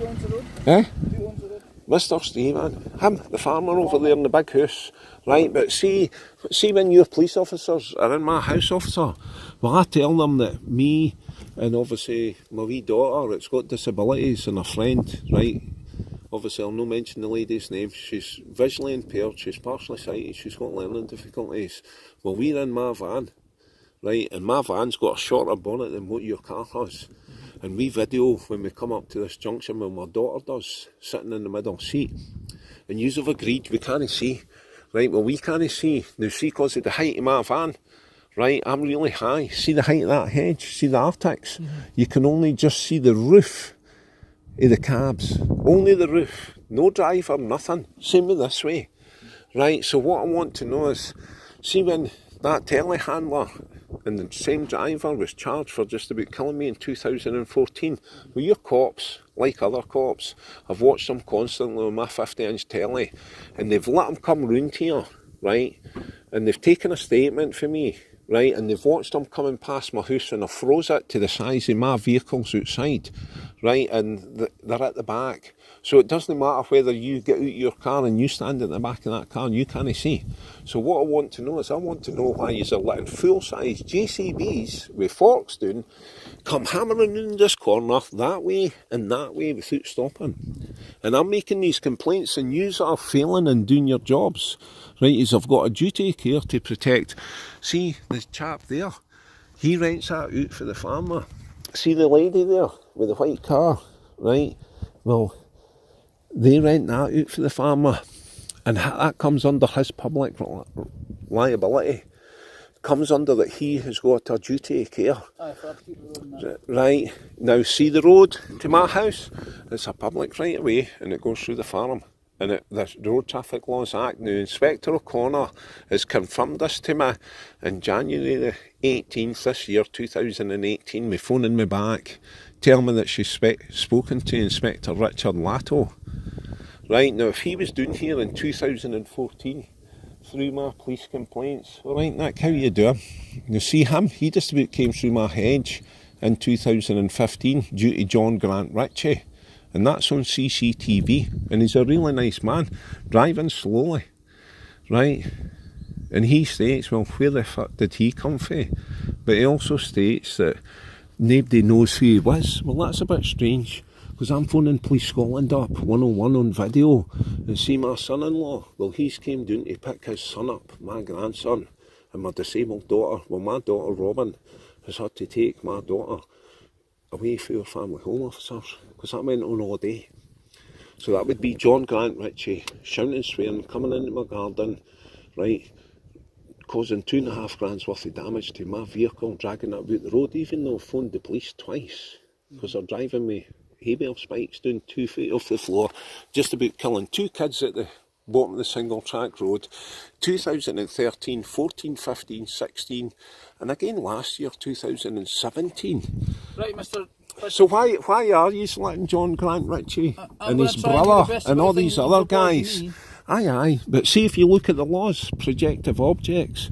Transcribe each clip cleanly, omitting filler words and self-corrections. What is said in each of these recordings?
Who owns the road? Eh? Who owns the road? Mr. Stephen, him, the farmer over there in the big house, right? But see when your police officers are in my house, officer, well, I tell them that me and obviously my wee daughter that's got disabilities and a friend, right? Obviously, I'll not mention the lady's name. She's visually impaired, she's partially sighted, she's got learning difficulties. Well, we're in my van, right? And my van's got a shorter bonnet than what your car has. And we video when we come up to this junction when my daughter does, sitting in the middle seat. And yous have agreed we can't see. Right, well we can't see. Now see, because of the height of my van, right, I'm really high. See the height of that hedge? See the Arctics? You can only just see the roof of the cabs. Only the roof. No driver, nothing. Same with this way. Right, so what I want to know is, see when that telehandler and the same driver was charged for just about killing me in 2014. Well, your cops, like other cops, I've watched them constantly on my 50-inch telly, and they've let them come round here, right, and they've taken a statement for me, right, and they've watched them coming past my house, and I froze it to the size of my vehicles outside, right, and they're at the back. So it doesn't matter whether you get out your car and you stand at the back of that car and you can't see. So what I want to know is, I want to know why you're letting full-size JCBs with forks down come hammering in this corner that way and that way without stopping. And I'm making these complaints and yous are failing and doing your jobs. Right, is I've got a duty of care to protect. See, the chap there, he rents that out for the farmer. See the lady there with the white car, right? Well, they rent that out for the farmer, and that comes under his public liability. Comes under that he has got a duty of care. Right, now see the road to my house? It's a public right of way and it goes through the farm. And the Road Traffic Laws Act. Now Inspector O'Connor has confirmed this to me in January the 18th this year, 2018, me phoning me back, telling me that she's spoken to Inspector Richard Latto. Right, now if he was down here in 2014 through my police complaints, alright, that's how you do it. You see him, he just about came through my hedge in 2015 due to John Grant Ritchie. And that's on CCTV, and he's a really nice man, driving slowly, right? And he states, well, where the fuck did he come from? But he also states that nobody knows who he was. Well, that's a bit strange, because I'm phoning Police Scotland up, 101 on video, and see my son-in-law. Well, he's came down to pick his son up, my grandson, and my disabled daughter. Well, my daughter, Robin, has had to take my daughter away for our family home officers, because that went on all day. So that would be John Grant Ritchie, shouting and swearing, coming into my garden, right, causing £2.5 grand's worth of damage to my vehicle, dragging it about the road, even though I phoned the police twice, because they're driving me hay bale spikes down 2 feet off the floor, just about killing 2 kids at the bottom of the single track road, 2013, 14, 15, 16, and again last year, 2017. Right, Mr. So why are you letting John Grant Ritchie and his brother and all these other guys? Aye, but see, if you look at the laws, projective objects,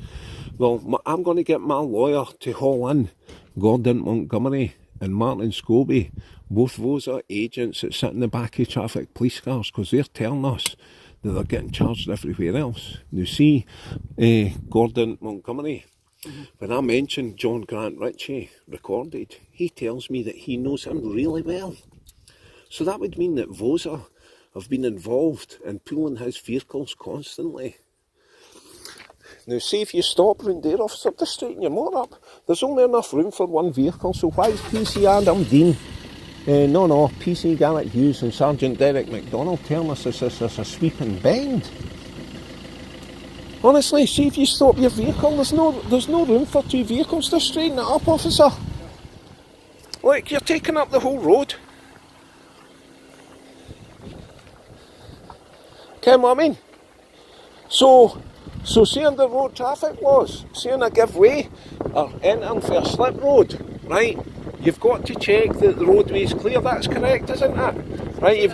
well, I'm going to get my lawyer to haul in Gordon Montgomery and Martin Scobie. Both those are agents that sit in the back of traffic police cars, because they're telling us that they're getting charged everywhere else. Now see, Gordon Montgomery, when I mentioned John Grant Ritchie recorded, he tells me that he knows him really well. So that would mean that Vosa have been involved in pulling his vehicles constantly. Now see, if you stop round there, officer, just straighten your motor up. There's only enough room for one vehicle, so why is PC Adam Dean, no, PC Garrett Hughes and Sergeant Derek MacDonald telling us this is a sweeping bend? Honestly, see, if you stop your vehicle, there's no room for 2 vehicles. Just straighten it up, officer. Look, you're taking up the whole road. Okay, what I mean? So see under road traffic laws, saying I give way or entering for a slip road, right? You've got to check that the roadway is clear. That's correct, isn't it? Right?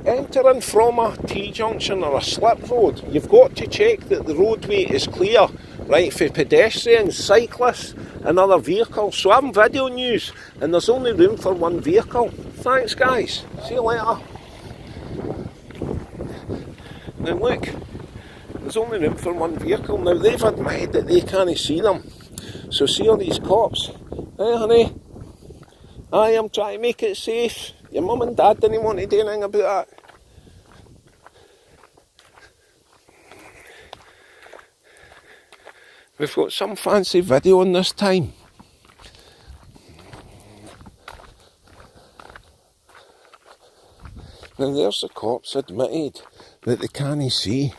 Entering from a T-junction or a slip road, you've got to check that the roadway is clear, right, for pedestrians, cyclists and other vehicles. So I'm videoing you, and there's only room for one vehicle. Thanks, guys. See you later. Now look, there's only room for one vehicle. Now they've admitted that they can't see them. So see all these cops. Hey honey, I'm trying to make it safe. Your mum and dad didn't want to do anything about that. We've got some fancy video on this time. Now there's the cops admitted that they can't see.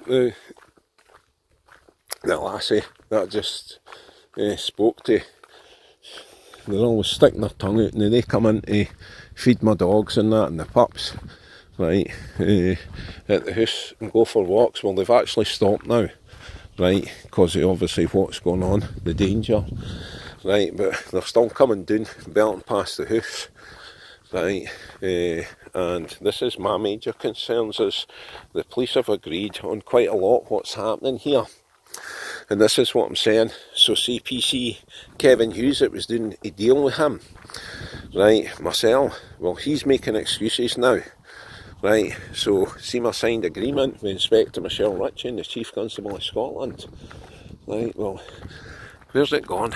The lassie that I just spoke to, they're always sticking their tongue out, and they come in to feed my dogs and that, and the pups, right, at the house and go for walks. Well, they've actually stopped now, right, because of obviously what's going on, the danger, right, but they're still coming down, belting past the house, right, and this is my major concerns, is the police have agreed on quite a lot what's happening here. And this is what I'm saying. So CPC Kevin Hughes, that was doing a deal with him, right, Marcel, well, he's making excuses now, right. So see my signed agreement with Inspector Michelle Ritchie and the Chief Constable of Scotland, right, well, where's it gone?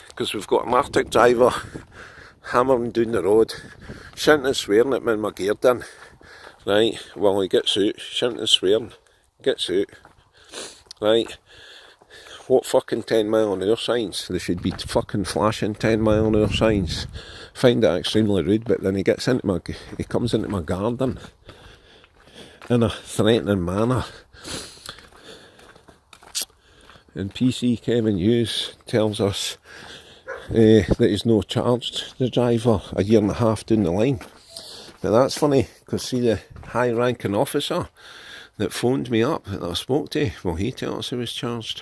Because we've got an Arctic driver hammering down the road, shouting and swearing at me in my gear din, right, well, he gets out, shouting and swearing, gets out, right, what fucking 10 mile an hour signs? They should be fucking flashing 10 mile an hour signs. Find that extremely rude, but then he comes into my garden in a threatening manner. And PC Kevin Hughes tells us that he's no charged the driver a year and a half down the line. Now that's funny, because see the high ranking officer that phoned me up that I spoke to, well, he tells us he was charged.